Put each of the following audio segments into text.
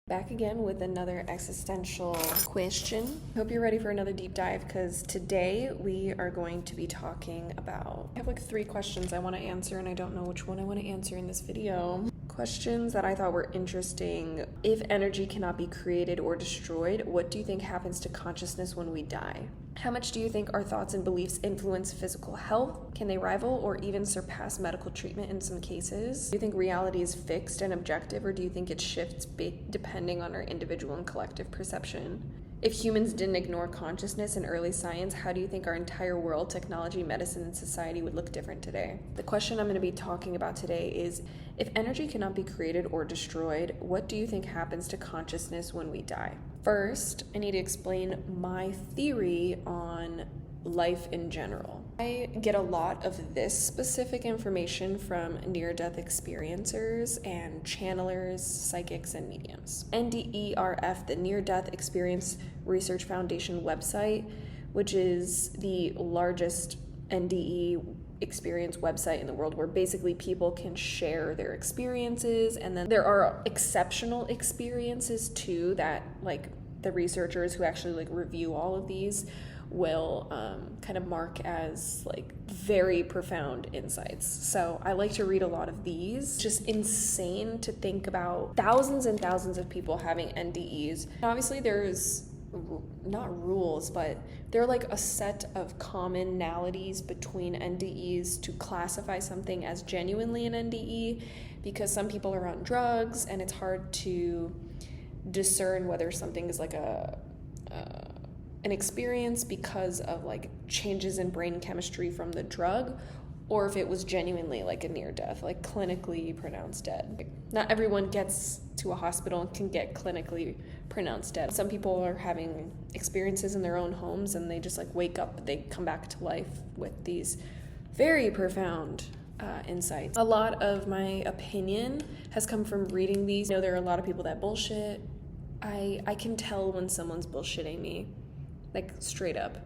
Back again with another existential question. Hope you're ready for another deep dive because today we are going to be talking about, I have like 3 questions I want to answer and I don't know which one I want to answer in this video. Questions that I thought were interesting. If energy cannot be created or destroyed, what do you think happens to consciousness when we die? How much do you think our thoughts and beliefs influence physical health? Can they rival or even surpass medical treatment in some cases? Do you think reality is fixed and objective, or do you think it shifts depending on our individual and collective perception? If humans didn't ignore consciousness in early science, how do you think our entire world, technology, medicine, and society would look different today? The question I'm going to be talking about today is, if energy cannot be created or destroyed, what do you think happens to consciousness when we die? First, I need to explain my theory on life in general. I get a lot of this specific information from near-death experiencers and channelers, psychics, and mediums. NDERF, the Near-Death Experience Research Foundation website, which is the largest NDE experience website in the world, where basically people can share their experiences, and then there are exceptional experiences too that like the researchers who actually like review all of these will kind of mark as like very profound insights. So I like to read a lot of these. Just insane to think about thousands and thousands of people having NDEs. And obviously there's not rules, but they're like a set of commonalities between NDEs to classify something as genuinely an NDE, because some people are on drugs and it's hard to discern whether something is like an experience because of like changes in brain chemistry from the drug, or if it was genuinely like a near death, like clinically pronounced dead. Not everyone gets to a hospital and can get clinically pronounced dead. Some people are having experiences in their own homes and they just like wake up, they come back to life with these very profound insights. A lot of my opinion has come from reading these. There are a lot of people that bullshit. I can tell when someone's bullshitting me, like straight up.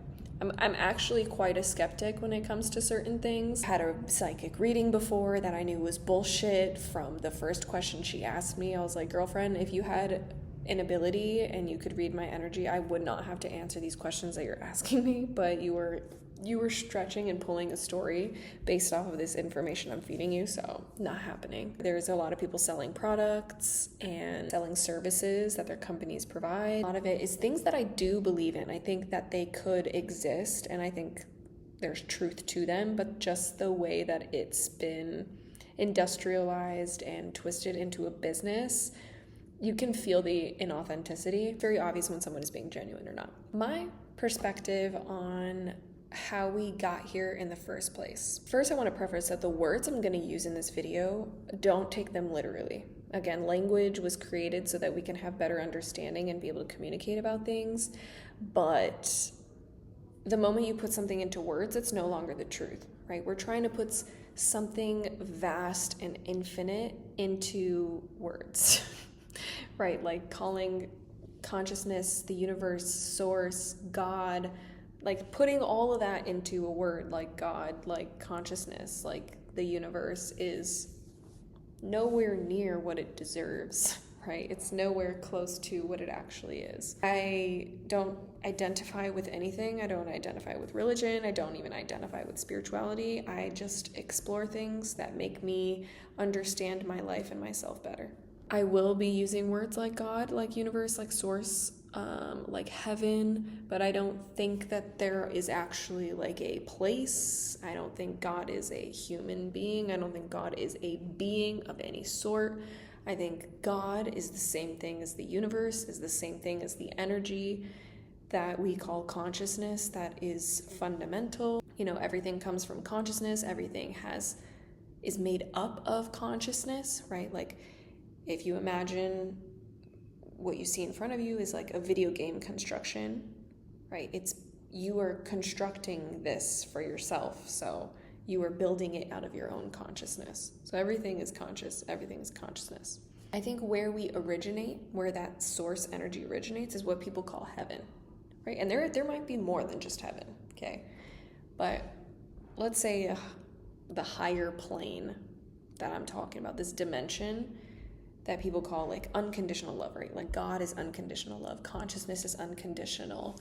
I'm actually quite a skeptic when it comes to certain things. I had a psychic reading before that I knew was bullshit from the first question she asked me. I was like, girlfriend, if you had an ability and you could read my energy, I would not have to answer these questions that you're asking me, but you were stretching and pulling a story based off of this information I'm feeding you, so not happening. There's a lot of people selling products and selling services that their companies provide. A lot of it is things that I do believe in. I think that they could exist and I think there's truth to them, but just the way that it's been industrialized and twisted into a business, you can feel the inauthenticity. It's very obvious when someone is being genuine or not. My perspective on how we got here in the first place. First, I want to preface that the words I'm going to use in this video, don't take them literally. Again, language was created so that we can have better understanding and be able to communicate about things, but the moment you put something into words, it's no longer the truth, right? We're trying to put something vast and infinite into words, right? Like calling consciousness, the universe, source, God, like putting all of that into a word like God, like consciousness, like the universe is nowhere near what it deserves, right? It's nowhere close to what it actually is. I don't identify with anything. I don't identify with religion. I don't even identify with spirituality. I just explore things that make me understand my life and myself better. I will be using words like God, like universe, like source, like heaven, but I don't think that there is actually like a place. I don't think God is a human being. I don't think God is a being of any sort. I think God is the same thing as the universe, is the same thing as the energy that we call consciousness, that is fundamental. Everything comes from consciousness. Everything is made up of consciousness, right? Like if you imagine what you see in front of you is like a video game construction, right? You are constructing this for yourself, so you are building it out of your own consciousness. So everything is conscious, everything is consciousness. I think where we originate, where that source energy originates, is what people call heaven, right? And there might be more than just heaven, okay? But let's say the higher plane that I'm talking about, this dimension that people call like unconditional love, right? Like God is unconditional love, consciousness is unconditional.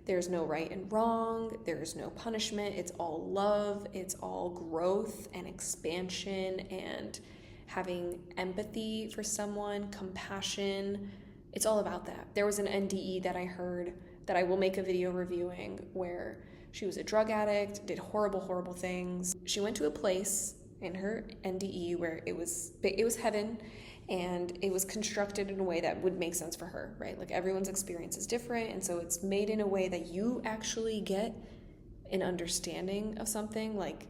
There's no right and wrong, there's no punishment, it's all love, it's all growth and expansion and having empathy for someone, compassion. It's all about that. There was an NDE that I heard that I will make a video reviewing where she was a drug addict, did horrible, horrible things. She went to a place in her NDE where it was heaven, and it was constructed in a way that would make sense for her, right? Like everyone's experience is different, and so it's made in a way that you actually get an understanding of something. Like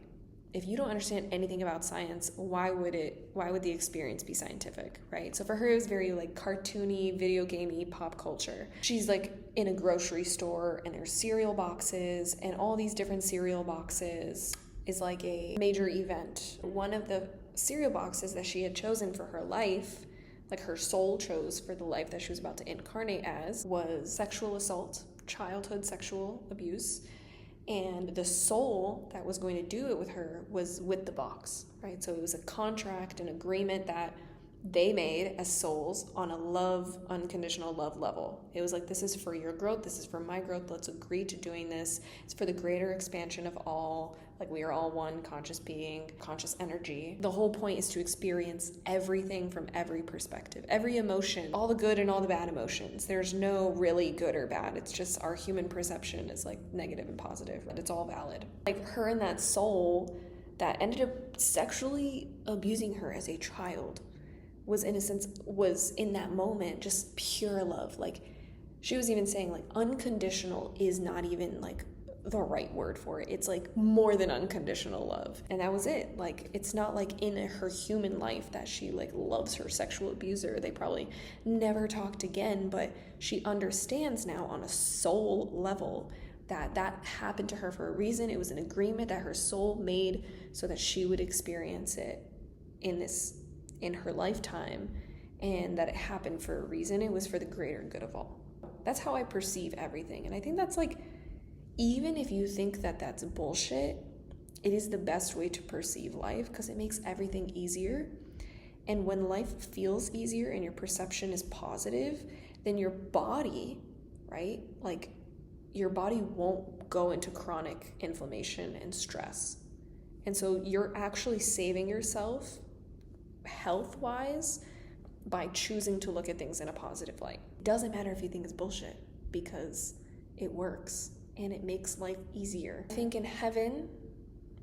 if you don't understand anything about science, why would the experience be scientific, right? So for her, it was very like cartoony, video gamey, pop culture. She's like in a grocery store and there's cereal boxes, and all these different cereal boxes is like a major event. One of the cereal boxes that she had chosen for her life, like her soul chose for the life that she was about to incarnate as, was sexual assault, childhood sexual abuse. And the soul that was going to do it with her was with the box, right? So it was a contract, an agreement that they made as souls on a love, unconditional love level. It was like, this is for your growth, this is for my growth, let's agree to doing this. It's for the greater expansion of all, like we are all one conscious being, conscious energy. The whole point is to experience everything from every perspective, every emotion, all the good and all the bad emotions. There's no really good or bad. It's just our human perception is like negative and positive, but it's all valid. Like her and that soul that ended up sexually abusing her as a child was in that moment just pure love. Like she was even saying like unconditional is not even like the right word for it. It's like more than unconditional love. And that was it. Like it's not like in her human life that she like loves her sexual abuser. They probably never talked again, but she understands now on a soul level that happened to her for a reason. It was an agreement that her soul made so that she would experience it in her lifetime, and that it happened for a reason. It was for the greater good of all. That's how I perceive everything. And I think that's like, even if you think that that's bullshit, it is the best way to perceive life because it makes everything easier. And when life feels easier and your perception is positive, then your body, right? Like your body won't go into chronic inflammation and stress. And so you're actually saving yourself health-wise by choosing to look at things in a positive light. It doesn't matter if you think it's bullshit because it works and it makes life easier. I think in heaven,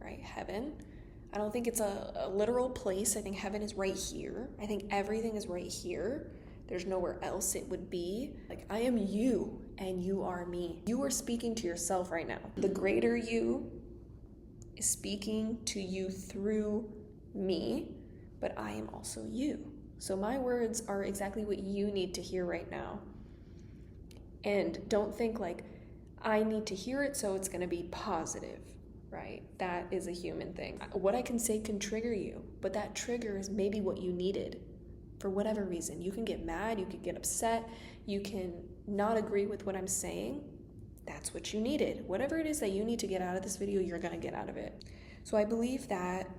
right? Heaven, I don't think it's a literal place. I think heaven is right here. I think everything is right here. There's nowhere else it would be. Like I am you and you are me. You are speaking to yourself right now. The greater you is speaking to you through me, but I am also you. So my words are exactly what you need to hear right now. And don't think like, I need to hear it so it's gonna be positive, right? That is a human thing. What I can say can trigger you, but that trigger is maybe what you needed for whatever reason. You can get mad, you can get upset, you can not agree with what I'm saying. That's what you needed. Whatever it is that you need to get out of this video, you're gonna get out of it. So I believe that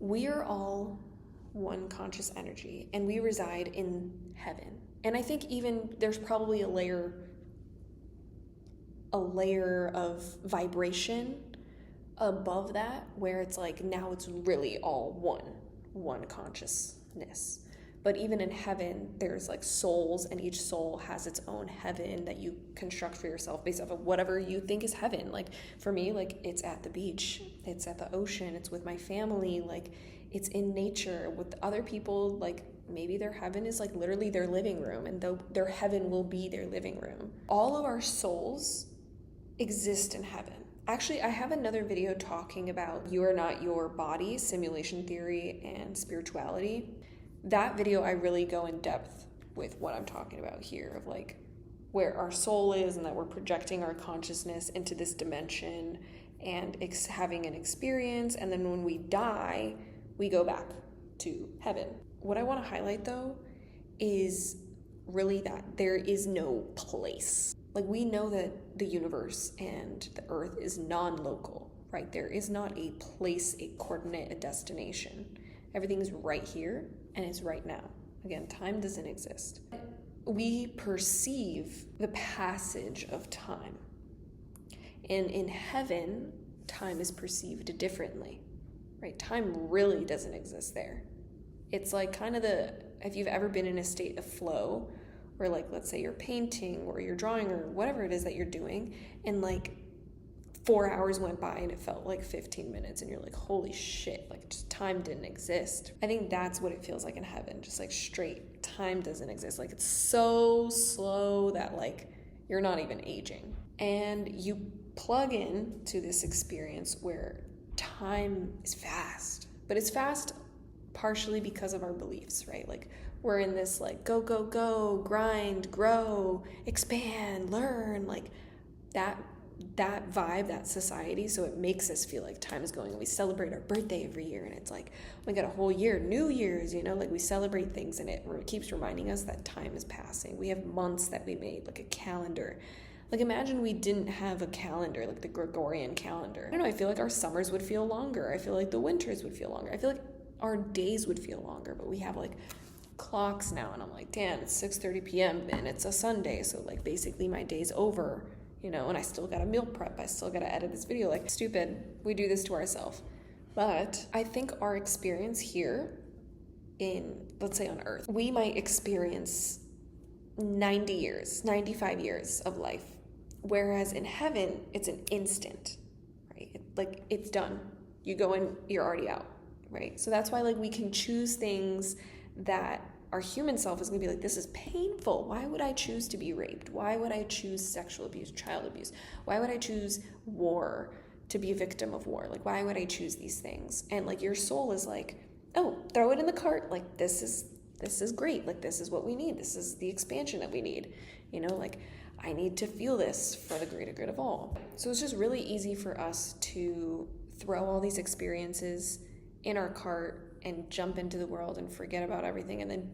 we are all one conscious energy and we reside in heaven. And I think even there's probably a layer of vibration above that where it's like now it's really all one consciousness. But even in heaven, there's like souls, and each soul has its own heaven that you construct for yourself based off of whatever you think is heaven. Like for me, like it's at the beach, it's at the ocean, it's with my family, like it's in nature. With other people, like maybe their heaven is like literally their living room, and their heaven will be their living room. All of our souls exist in heaven. Actually, I have another video talking about You Are Not Your Body, simulation theory, and spirituality. That video, I really go in depth with what I'm talking about here, of like where our soul is and that we're projecting our consciousness into this dimension and having an experience. And then when we die, we go back to heaven. What I want to highlight though is really that there is no place. Like we know that the universe and the earth is non-local, right? There is not a place, a coordinate, a destination. Everything is right here and it's right now. Again, time doesn't exist. We perceive the passage of time. And in heaven, time is perceived differently, right? Time really doesn't exist there. It's like kind of if you've ever been in a state of flow, or like, let's say you're painting or you're drawing or whatever it is that you're doing, and like 4 hours went by and it felt like 15 minutes and you're like, holy shit, like just time didn't exist. I think that's what it feels like in heaven, just like straight time doesn't exist. Like it's so slow that like you're not even aging. And you plug in to this experience where time is fast, but it's fast partially because of our beliefs, right? Like we're in this like go, go, go, grind, grow, expand, learn, like that vibe, that society. So it makes us feel like time is going, and we celebrate our birthday every year, and it's like we got a whole year, New Year's, you know, like we celebrate things, and it keeps reminding us that time is passing. We have months that we made, like a calendar. Like imagine we didn't have a calendar, like the Gregorian calendar. I don't know, I feel like our summers would feel longer. I feel like the winters would feel longer. I feel like our days would feel longer, but we have like clocks now, and I'm like, damn, it's 6:30 p.m. and it's a Sunday, so like basically my day's over, you know, and I still gotta meal prep, I still gotta edit this video. Like stupid, we do this to ourselves. But I think our experience here in, let's say on Earth, we might experience 90 years, 95 years of life, whereas in heaven it's an instant, right? Like it's done, you go in, you're already out, right? So that's why like we can choose things that our human self is going to be like, this is painful. Why would I choose to be raped? Why would I choose sexual abuse, child abuse? Why would I choose war, to be a victim of war? Like, why would I choose these things? And like your soul is like, oh, throw it in the cart. Like, this is great. Like, this is what we need. This is the expansion that we need. You know, like, I need to feel this for the greater good of all. So it's just really easy for us to throw all these experiences in our cart and jump into the world and forget about everything, and then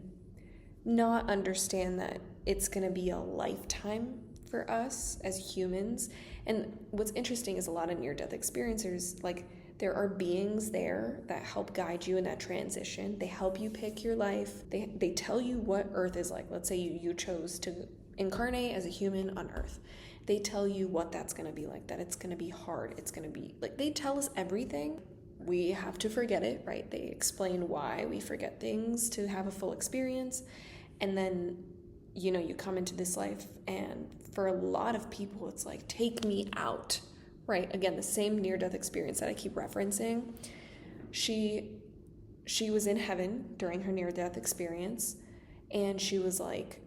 not understand that it's going to be a lifetime for us as humans. And what's interesting is a lot of near-death experiencers, like there are beings there that help guide you in that transition. They help you pick your life. They tell you what Earth is like. Let's say you chose to incarnate as a human on Earth. They tell you what that's going to be like, that it's going to be hard. It's going to be like, they tell us everything. We have to forget it, right? They explain why we forget things to have a full experience. And then, you know, you come into this life, and for a lot of people, it's like, take me out, right? Again, the same near-death experience that I keep referencing. She was in heaven during her near-death experience, and she was like,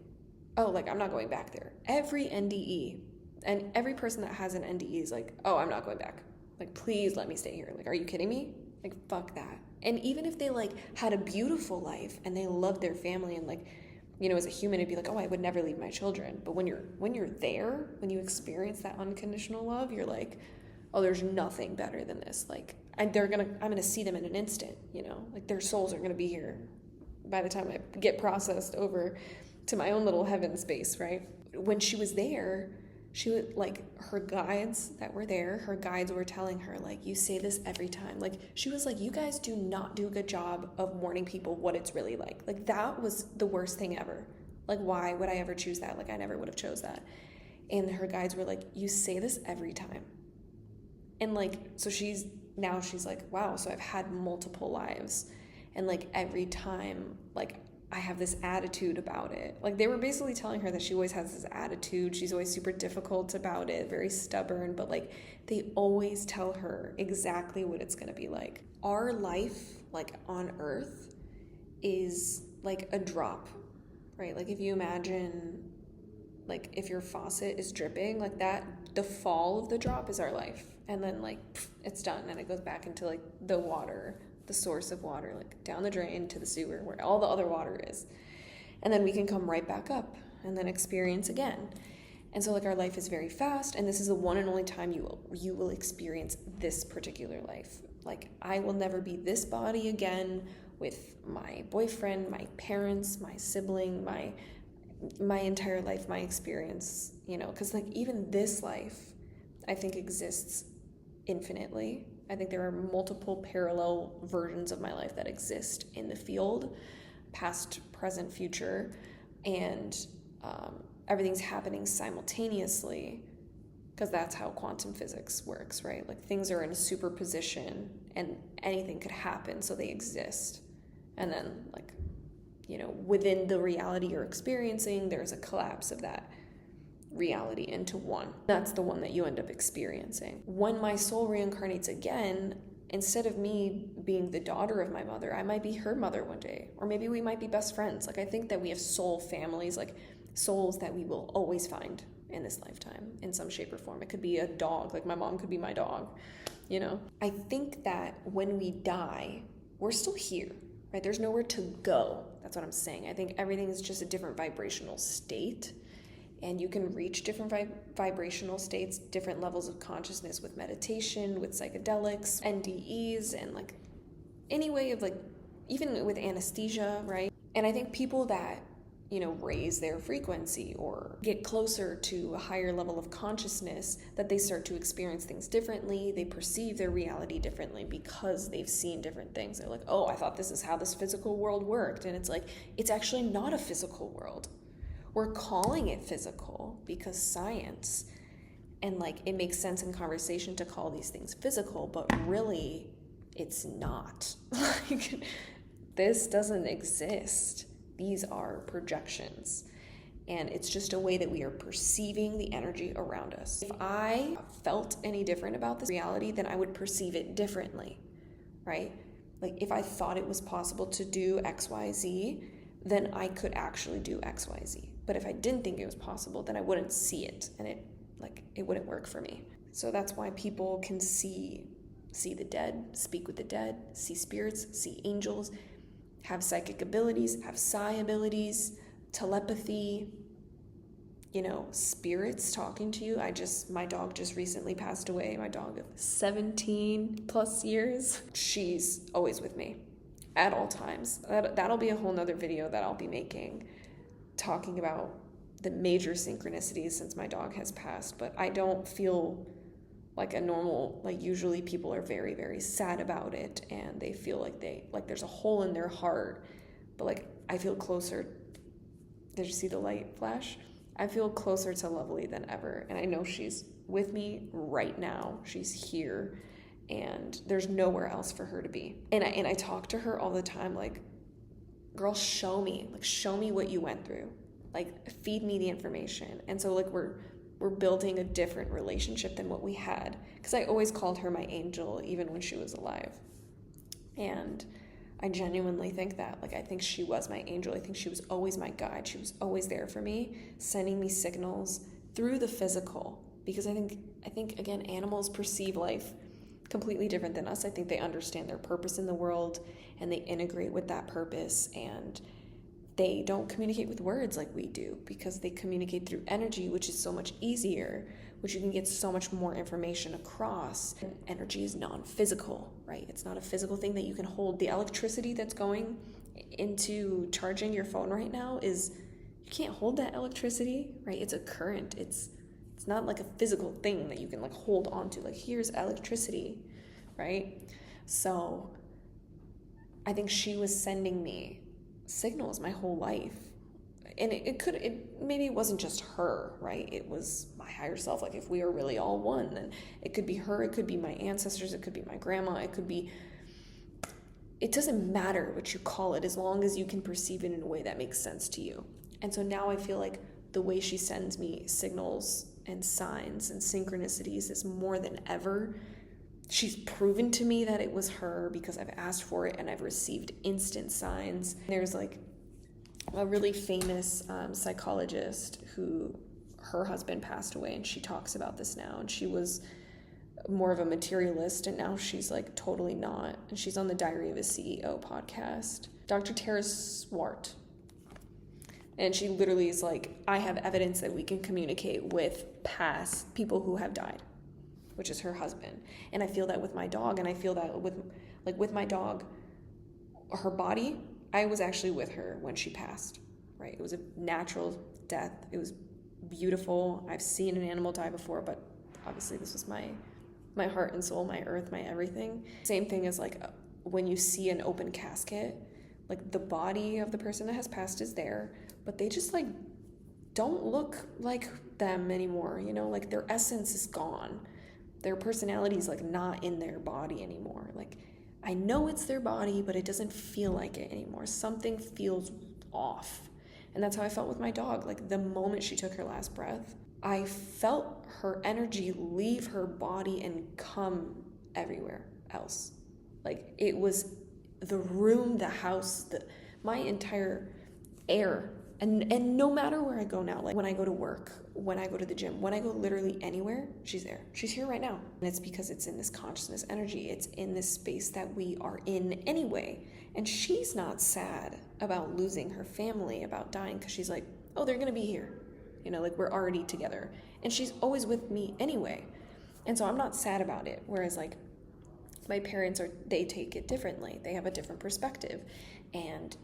oh, like, I'm not going back there. Every NDE, and every person that has an NDE is like, oh, I'm not going back. Like, please let me stay here. Like, are you kidding me? Like, fuck that. And even if they, like, had a beautiful life and they loved their family and, like, you know, as a human, it'd be like, oh, I would never leave my children. But when you're there, when you experience that unconditional love, you're like, oh, there's nothing better than this. Like, I'm gonna see them in an instant, you know? Like, their souls are gonna be here by the time I get processed over to my own little heaven space, right? When she was there, she would, like, her guides that were there, her guides were telling her, like, you say this every time. Like, she was like, you guys do not do a good job of warning people what it's really like. Like, that was the worst thing ever. Like, why would I ever choose that? Like, I never would have chose that. And her guides were like, you say this every time. And, like, so she's like, wow, so I've had multiple lives. And, like, every time, like, I have this attitude about it. Like, they were basically telling her that she always has this attitude. She's always super difficult about it, very stubborn, but like they always tell her exactly what it's gonna be like. Our life, like on Earth, is like a drop, right? Like if you imagine, like if your faucet is dripping, like that, the fall of the drop is our life. And then like, it's done and it goes back into like the water, the source of water, like down the drain to the sewer where all the other water is. And then we can come right back up and then experience again. And so like our life is very fast, and this is the one and only time you will experience this particular life. Like, I will never be this body again with my boyfriend, my parents, my sibling, my entire life, my experience, you know, because like even this life I think exists infinitely. I think there are multiple parallel versions of my life that exist in the field. past, present, future, and everything's happening simultaneously, because that's how quantum physics works, right? Like things are in a superposition and anything could happen, so they exist. And then, like, you know, within the reality you're experiencing, there's a collapse of that reality into one. That's the one that you end up experiencing. When my soul reincarnates again, instead of me being the daughter of my mother, I might be her mother one day, or maybe we might be best friends. Like, I think that we have soul families, like souls that we will always find in this lifetime in some shape or form. It could be a dog, like my mom could be my dog, you know? I think that when we die, we're still here, right? There's nowhere to go. That's what I'm saying. I think everything is just a different vibrational state, and you can reach different vibrational states, different levels of consciousness with meditation, with psychedelics, NDEs, and like any way of, like, even with anesthesia, right? And I think people that, you know, raise their frequency or get closer to a higher level of consciousness, that they start to experience things differently. They perceive their reality differently because they've seen different things. They're like, oh, I thought this is how this physical world worked. And it's like, it's actually not a physical world. We're calling it physical because science, and like it makes sense in conversation to call these things physical, but really it's not. Like, this doesn't exist. These are projections, and it's just a way that we are perceiving the energy around us. If I felt any different about this reality, then I would perceive it differently, right? Like if I thought it was possible to do XYZ, then I could actually do XYZ. But if I didn't think it was possible, then I wouldn't see it, and it wouldn't work for me. So that's why people can see the dead, speak with the dead, see spirits, see angels, have psychic abilities, have psi abilities, telepathy, you know, spirits talking to you. My dog just recently passed away, my dog of 17 plus years. She's always with me at all times. That'll be a whole nother video that I'll be making, talking about the major synchronicities since my dog has passed. But I don't feel like a normal, like usually people are very, very sad about it, and they feel like there's a hole in their heart. But like, I feel closer. Did you see the light flash? I feel closer to Lovely than ever, and I know she's with me right now. She's here, and there's nowhere else for her to be. And I talk to her all the time, like, girl, show me what you went through. Like, feed me the information. And so like we're building a different relationship than what we had, because I always called her my angel even when she was alive. And I genuinely think that, like, I think she was my angel. I think she was always my guide. She was always there for me, sending me signals through the physical, because I think again, animals perceive life completely different than us. I think they understand their purpose in the world, and they integrate with that purpose, and they don't communicate with words like we do, because they communicate through energy, which is so much easier, which you can get so much more information across. And energy is non-physical, right? It's not a physical thing that you can hold. The electricity that's going into charging your phone right now you can't hold that electricity, right? It's a current. It's not like a physical thing that you can like hold onto. Like, here's electricity, right? So I think she was sending me signals my whole life, and maybe it wasn't just her, right? It was my higher self. Like, if we are really all one, then it could be her, it could be my ancestors, it could be my grandma, it doesn't matter what you call it, as long as you can perceive it in a way that makes sense to you. And so now I feel like the way she sends me signals and signs and synchronicities is more than ever. She's proven to me that it was her, because I've asked for it and I've received instant signs. There's like a really famous psychologist who, her husband passed away, and she talks about this now, and she was more of a materialist, and now she's like totally not. And she's on the Diary of a CEO podcast, Dr. Tara Swart. And she literally is like, I have evidence that we can communicate with past people who have died, which is her husband. And I feel that with my dog, and I feel that with my dog, her body, I was actually with her when she passed, right? It was a natural death. It was beautiful. I've seen an animal die before, but obviously this was my heart and soul, my earth, my everything. Same thing as like when you see an open casket, Like the body of the person that has passed is there, but they just like don't look like them anymore, you know, like their essence is gone. Their personality is like not in their body anymore. Like I know it's their body, but it doesn't feel like it anymore. Something feels off. And that's how I felt with my dog. Like the moment she took her last breath, I felt her energy leave her body and come everywhere else. Like it was the room, the house, my entire air. And no matter where I go now, like when I go to work, when I go to the gym, when I go literally anywhere, she's there. She's here right now. And it's because it's in this consciousness energy. It's in this space that we are in anyway. And she's not sad about losing her family, about dying, because she's like, oh, they're going to be here. You know, like we're already together. And she's always with me anyway. And so I'm not sad about it. Whereas like my parents they take it differently. They have a different perspective. And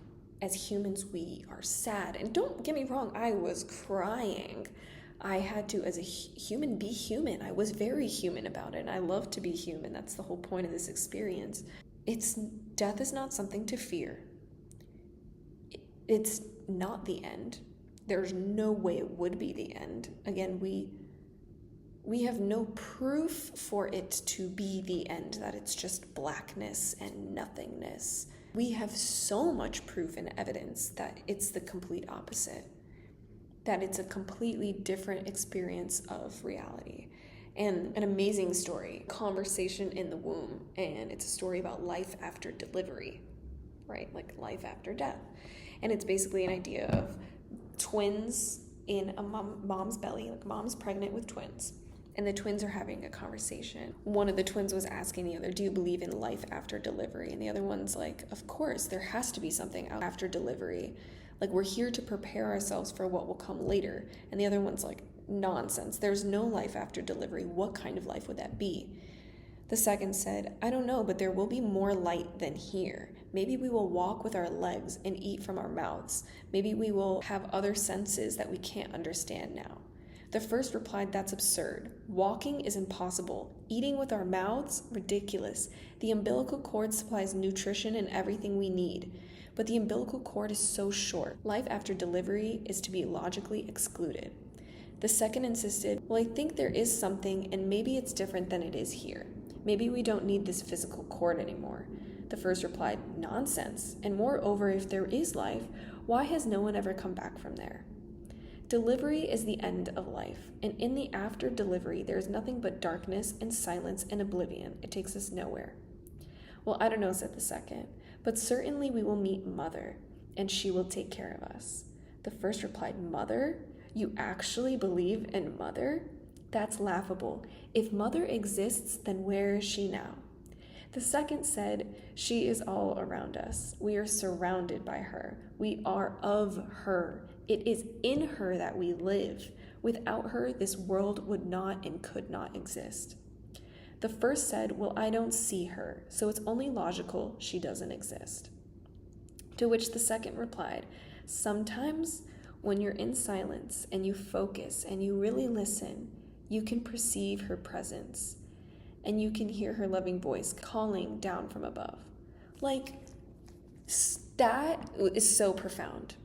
as humans, we are sad. And don't get me wrong, I was crying. I had to, as a human, be human. I was very human about it. And I love to be human. That's the whole point of this experience. Death is not something to fear. It's not the end. There's no way it would be the end. Again, we have no proof for it to be the end, that it's just blackness and nothingness. We have so much proof and evidence that it's the complete opposite, that it's a completely different experience of reality. And an amazing story, Conversation in the Womb, and it's a story about life after delivery, right? Like life after death. And it's basically an idea of twins in a mom's belly, like mom's pregnant with twins. And the twins are having a conversation. One of the twins was asking the other, do you believe in life after delivery? And the other one's like, of course, there has to be something after delivery. Like, we're here to prepare ourselves for what will come later. And the other one's like, nonsense. There's no life after delivery. What kind of life would that be? The second said, I don't know, but there will be more light than here. Maybe we will walk with our legs and eat from our mouths. Maybe we will have other senses that we can't understand now. The first replied, that's absurd. Walking is impossible. Eating with our mouths? Ridiculous. The umbilical cord supplies nutrition and everything we need. But the umbilical cord is so short. Life after delivery is to be logically excluded. The second insisted, well, I think there is something, and maybe it's different than it is here. Maybe we don't need this physical cord anymore. The first replied, nonsense. And moreover, if there is life, why has no one ever come back from there? Delivery is the end of life, and in the after delivery, there is nothing but darkness and silence and oblivion. It takes us nowhere. Well, I don't know, said the second, but certainly we will meet Mother, and she will take care of us. The first replied, Mother? You actually believe in Mother? That's laughable. If Mother exists, then where is she now? The second said, she is all around us. We are surrounded by her. We are of her. It is in her that we live. Without her, this world would not and could not exist. The first said, well, I don't see her, so it's only logical she doesn't exist. To which the second replied, sometimes when you're in silence and you focus and you really listen, you can perceive her presence and you can hear her loving voice calling down from above. Like, that is so profound.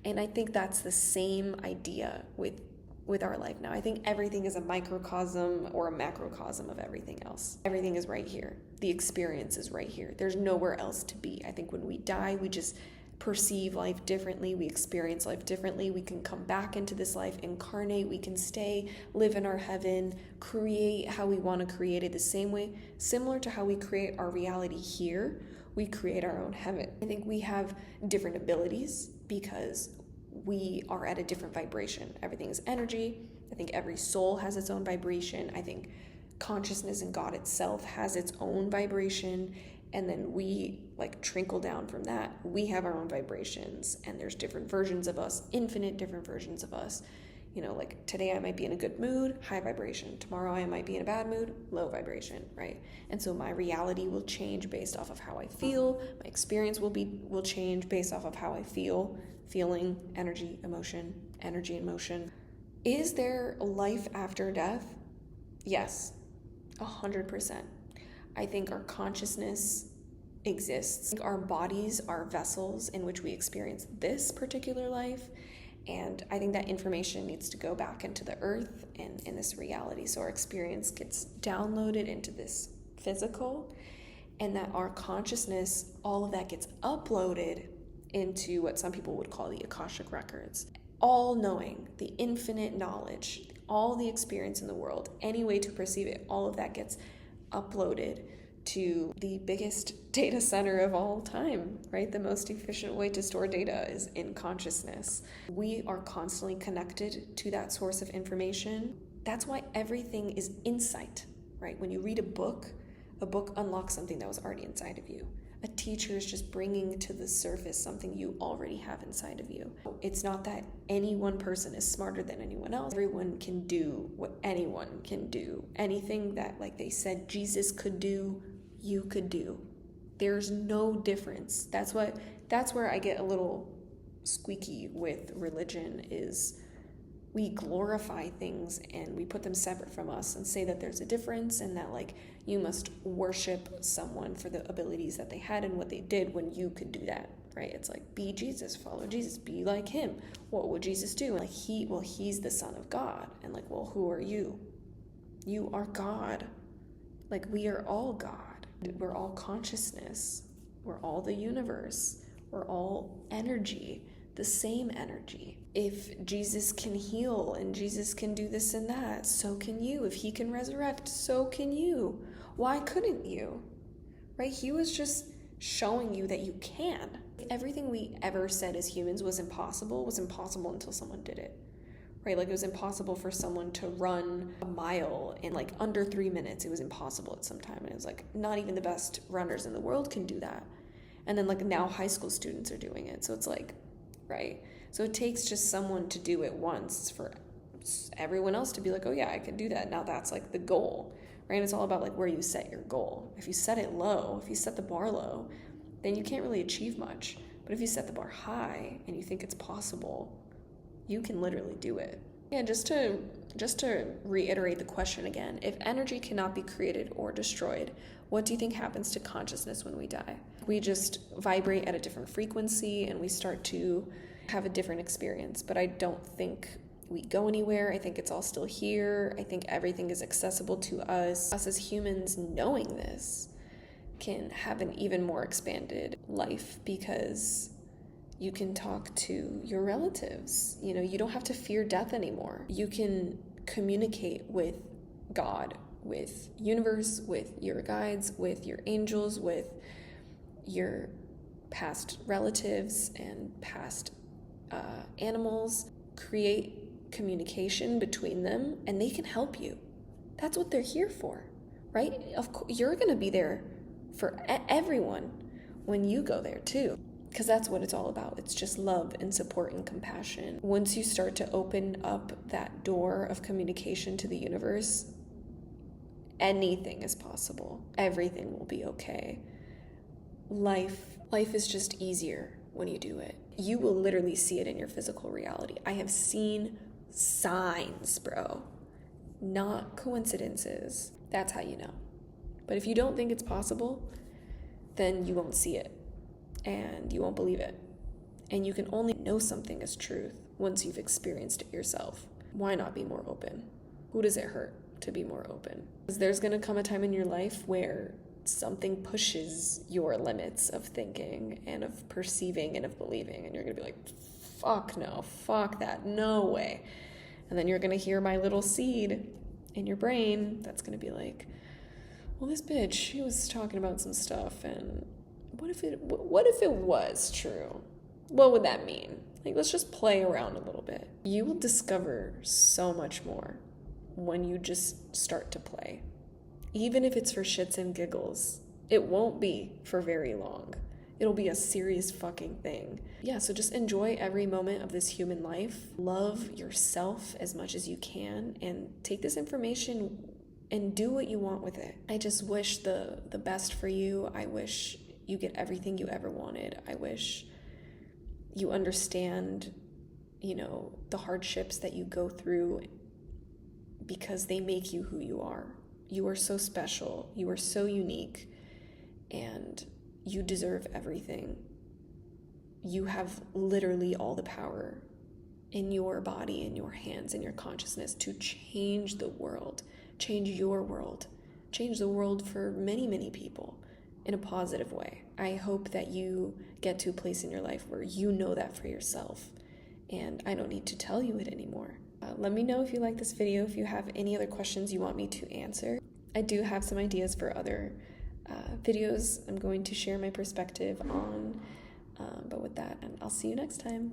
And I think that's the same idea with our life now. I think everything is a microcosm or a macrocosm of everything else. Everything is right here. The experience is right here. There's nowhere else to be. I think when we die, we just perceive life differently. We experience life differently. We can come back into this life, incarnate. We can stay, live in our heaven, create how we want to create it the same way, similar to how we create our reality here. We create our own heaven. I think we have different abilities because we are at a different vibration. Everything is energy. I think every soul has its own vibration. I think consciousness and God itself has its own vibration. And then we trickle down from that. We have our own vibrations, and there's different versions of us, infinite different versions of us. You know, like today I might be in a good mood, high vibration. Tomorrow I might be in a bad mood, low vibration, right? And so my reality will change based off of how I feel. My experience will change based off of how I feel, feeling, energy, emotion, energy and motion. Is there life after death? Yes, 100%. I think our consciousness exists. Our bodies are vessels in which we experience this particular life, and I think that information needs to go back into the earth and in this reality. So our experience gets downloaded into this physical, and that our consciousness, all of that gets uploaded into what some people would call the Akashic records. All knowing, the infinite knowledge, all the experience in the world, any way to perceive it, all of that gets uploaded to the biggest data center of all time, right? The most efficient way to store data is in consciousness. We are constantly connected to that source of information. That's why everything is insight, right? When you read a book unlocks something that was already inside of you. A teacher is just bringing to the surface something you already have inside of you. It's not that any one person is smarter than anyone else. Everyone can do what anyone can do. Anything that, like they said, Jesus could do, you could do. There's no difference. That's where I get a little squeaky with religion, is we glorify things and we put them separate from us and say that there's a difference, and that like you must worship someone for the abilities that they had and what they did when you could do that, right? It's like, be Jesus, follow Jesus, be like him. What would Jesus do? Like he's the Son of God. And like, well, who are you? You are God. Like, we are all God. We're all consciousness. We're all the universe. We're all energy, the same energy. If Jesus can heal and Jesus can do this and that, so can you. If he can resurrect, so can you. Why couldn't you? Right? He was just showing you that you can. Everything we ever said as humans was impossible until someone did it. Right? Like, it was impossible for someone to run a mile in like under 3 minutes. It was impossible at some time. And it was like, not even the best runners in the world can do that. And then like now high school students are doing it. So it's like, right? So it takes just someone to do it once for everyone else to be like, oh yeah, I can do that. Now that's like the goal, right? And it's all about like where you set your goal. If you set it low, if you set the bar low, then you can't really achieve much. But if you set the bar high and you think it's possible, you can literally do it. Yeah, just to reiterate the question again, if energy cannot be created or destroyed, what do you think happens to consciousness when we die? We just vibrate at a different frequency and we start to have a different experience. But I don't think we go anywhere. I think it's all still here. I think everything is accessible to us. Us as humans knowing this can have an even more expanded life, because you can talk to your relatives. You know, you don't have to fear death anymore. You can communicate with God, with universe, with your guides, with your angels, with your past relatives and past animals. Create communication between them, and they can help you. That's what they're here for, right? Of course, you're going to be there for everyone when you go there too. Because that's what it's all about. It's just love and support and compassion. Once you start to open up that door of communication to the universe, anything is possible. Everything will be okay. Life is just easier when you do it. You will literally see it in your physical reality. I have seen signs, bro. Not coincidences. That's how you know. But if you don't think it's possible, then you won't see it. And you won't believe it. And you can only know something as truth once you've experienced it yourself. Why not be more open? Who does it hurt to be more open? Because there's going to come a time in your life where something pushes your limits of thinking and of perceiving and of believing. And you're going to be like, fuck no, fuck that, no way. And then you're going to hear my little seed in your brain that's going to be like, well, this bitch, she was talking about some stuff, and what if it was true? What would that mean? Like, let's just play around a little bit. You will discover so much more when you just start to play. Even if it's for shits and giggles, it won't be for very long. It'll be a serious fucking thing. Yeah, so just enjoy every moment of this human life. Love yourself as much as you can, and take this information and do what you want with it. I just wish the best for you. I wish you get everything you ever wanted. I wish you understand, the hardships that you go through, because they make you who you are. You are so special. You are so unique. And You deserve everything. You have literally all the power in your body, in your hands, in your consciousness to change the world, change your world, change the world for many, many people in a positive way. I hope that you get to a place in your life where you know that for yourself, and I don't need to tell you it anymore. Let me know if you like this video, if you have any other questions you want me to answer. I do have some ideas for other videos I'm going to share my perspective on, but with that, and I'll see you next time.